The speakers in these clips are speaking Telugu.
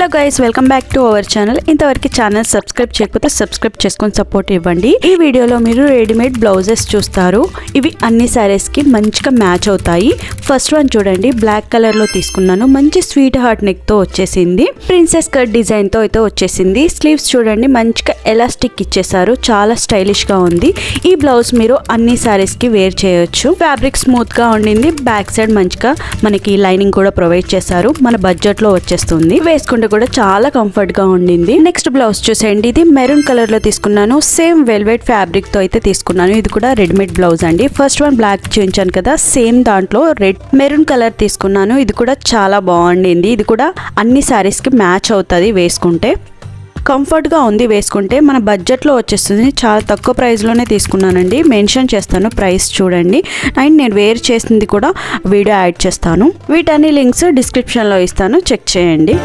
Hello guys, welcome back to our channel. ఇంతవరకు ఛానల్ సబ్స్క్రైబ్ చేయకపోతే సబ్స్క్రైబ్ చేసుకొని సపోర్ట్ ఇవ్వండి. ఈ వీడియోలో మీరు రెడీమేడ్ బ్లౌజెస్ చూస్తారు. ఇవి అన్ని సారీస్ కి మంచిగా మ్యాచ్ అవుతాయి. ఫస్ట్ వన్ చూడండి, బ్లాక్ కలర్ లో తీసుకున్నాను. మంచి స్వీట్ హార్ట్ నెక్ తో వచ్చేసింది. ప్రిన్సెస్ కట్ డిజైన్ తో అయితే వచ్చేసింది. స్లీవ్స్ చూడండి, మంచిగా ఎలాస్టిక్ ఇచ్చేసారు. చాలా స్టైలిష్ గా ఉంది. ఈ బ్లౌజ్ మీరు అన్ని సారీస్ కి వేర్ చేయొచ్చు. ఫ్యాబ్రిక్ స్మూత్ గా ఉండింది. బ్యాక్ సైడ్ మంచిగా మనకి లైనింగ్ కూడా ప్రొవైడ్ చేశారు. మన బడ్జెట్ లో వచ్చేస్తుంది. వేసుకుంటే కూడా చాలా కంఫర్ట్ గా ఉండింది. నెక్స్ట్ బ్లౌజ్ చూసేయండి. ఇది మెరూన్ కలర్ లో తీసుకున్నాను. సేమ్ వెల్వెట్ ఫ్యాబ్రిక్ తో అయితే తీసుకున్నాను. ఇది కూడా రెడీమేడ్ బ్లౌజ్ అండి. ఫస్ట్ వన్ బ్లాక్ చూపించాను కదా, సేమ్ దాంట్లో రెడ్ మెరూన్ కలర్ తీసుకున్నాను. ఇది కూడా చాలా బాగుండింది. ఇది కూడా అన్ని సారీస్ కి మ్యాచ్ అవుతుంది. వేసుకుంటే కంఫర్ట్గా ఉంది. వేసుకుంటే మన బడ్జెట్లో వచ్చేస్తుంది. చాలా తక్కువ ప్రైస్లోనే తీసుకున్నానండి. మెన్షన్ చేస్తాను ప్రైస్ చూడండి. అండ్ నేను వేర్ చేసింది కూడా వీడియో యాడ్ చేస్తాను. వీటన్ని లింక్స్ డిస్క్రిప్షన్లో ఇస్తాను, చెక్ చేయండి.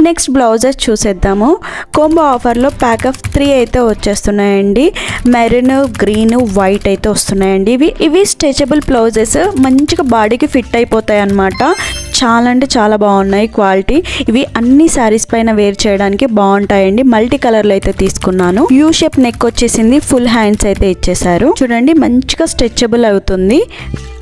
నెక్స్ట్ బ్లౌజెస్ చూసేద్దాము. కోంబో ఆఫర్లో ప్యాక్ ఆఫ్ 3 అయితే వచ్చేస్తున్నాయండి. మెరూన్, గ్రీన్, వైట్ అయితే వస్తున్నాయండి. ఇవి స్ట్రెచబుల్ బ్లౌజెస్. మంచిగా బాడీకి ఫిట్ అయిపోతాయి అన్నమాట. చాలా అంటే చాలా బాగున్నాయి క్వాలిటీ. ఇవి అన్ని శారీస్ పైన వేర్ చేయడానికి బాగుంటాయండి. మల్టీ కలర్లో అయితే తీసుకున్నాను. యూ షేప్ నెక్ వచ్చేసింది. ఫుల్ హ్యాండ్స్ అయితే ఇచ్చేసారు. చూడండి, మంచిగా స్ట్రెచబుల్ అవుతుంది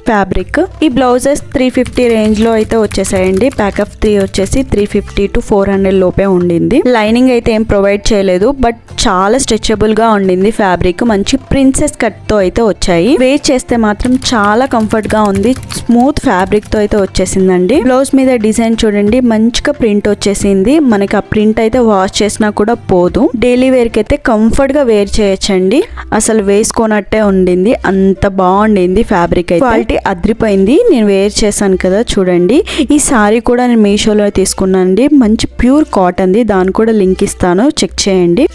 ఫ్యాబ్రిక్. ఈ బ్లౌజెస్ 350 రేంజ్ లో అయితే వచ్చేసాయండి. ప్యాక్ ఆఫ్ 3 వచ్చేసి 350 to 400 లోపే ఉండింది. లైనింగ్ అయితే ఏం ప్రొవైడ్ చేయలేదు, బట్ చాలా స్ట్రెచబుల్ గా ఉండింది ఫ్యాబ్రిక్. మంచి ప్రిన్సెస్ కట్ తో అయితే వచ్చాయి. వేర్ చేస్తే మాత్రం చాలా కంఫర్ట్ గా ఉంది. స్మూత్ ఫ్యాబ్రిక్ తో అయితే వచ్చేసిందండి. బ్లౌజ్ మీద డిజైన్ చూడండి, మంచిగా ప్రింట్ వచ్చేసింది. మనకి ఆ ప్రింట్ అయితే వాష్ చేసినా కూడా పోదు. డైలీ వేర్ కి అయితే కంఫర్ట్ గా వేర్ చేయొచ్చండి. అసలు వేసుకోనట్టే ఉండింది. అంత బాగుండింది ఫ్యాబ్రిక్ అయితే. క్వాలిటీ అద్రిపోయింది. నేను వేర్ చేశాను కదా, చూడండి. ఈ సారీ కూడా నేను మీషోలో తీసుకున్నానండి. మంచి ప్యూర్ కాటన్ది. దాని కూడా లింక్ ఇస్తాను, చెక్ చేయండి.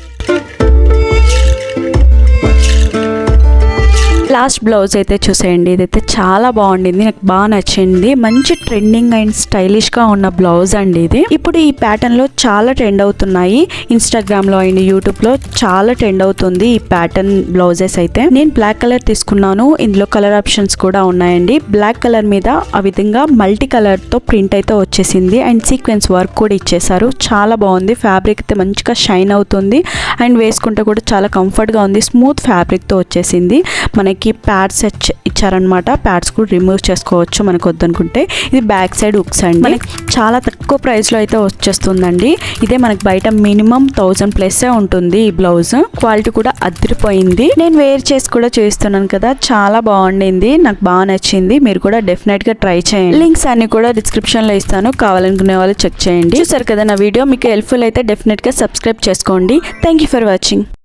లాస్ట్ బ్లౌజ్ అయితే చూసేయండి. ఇదైతే చాలా బాగుండింది. నాకు బాగా నచ్చింది. మంచి ట్రెండింగ్ అండ్ స్టైలిష్ గా ఉన్న బ్లౌజ్ అండి ఇది. ఇప్పుడు ఈ ప్యాటర్న్ లో చాలా ట్రెండ్ అవుతున్నాయి. ఇన్స్టాగ్రామ్ లో అండ్ యూట్యూబ్ లో చాలా ట్రెండ్ అవుతుంది ఈ ప్యాటర్న్ బ్లౌజెస్ అయితే. నేను బ్లాక్ కలర్ తీసుకున్నాను. ఇందులో కలర్ ఆప్షన్స్ కూడా ఉన్నాయండి. బ్లాక్ కలర్ మీద ఆ విధంగా మల్టీ కలర్ తో ప్రింట్ అయితే వచ్చేసింది. అండ్ సీక్వెన్స్ వర్క్ కూడా ఇచ్చేసారు. చాలా బాగుంది. ఫ్యాబ్రిక్ అయితే మంచిగా షైన్ అవుతుంది. అండ్ వేసుకుంటే కూడా చాలా కంఫర్ట్ గా ఉంది. స్మూత్ ఫ్యాబ్రిక్ తో వచ్చేసింది. మనకి ప్యాడ్స్ ఇచ్చారనమాట. ప్యాడ్స్ కూడా రిమూవ్ చేసుకోవచ్చు మనకు వద్దనుకుంటే. ఇది బ్యాక్ సైడ్ హుక్స్ అండి. మనకి చాలా తక్కువ ప్రైస్ లో అయితే వచ్చేస్తుందండి. ఇదే మనకి బయట మినిమం 1000+ ఉంటుంది ఈ బ్లౌజ్. క్వాలిటీ కూడా అదిరిపోయింది. నేను వేర్ చేసి కూడా చూస్తున్నాను కదా, చాలా బాగుండింది. నాకు బాగా నచ్చింది. మీరు కూడా డెఫినెట్ గా ట్రై చేయండి. లింక్స్ అన్ని కూడా డిస్క్రిప్షన్ లో ఇస్తాను. కావాలనుకునే వాళ్ళు చెక్ చేయండి. చూసారు కదా నా వీడియో. మీకు హెల్ప్ఫుల్ అయితే డెఫినెట్ గా సబ్స్క్రైబ్ చేసుకోండి. Thank you for watching.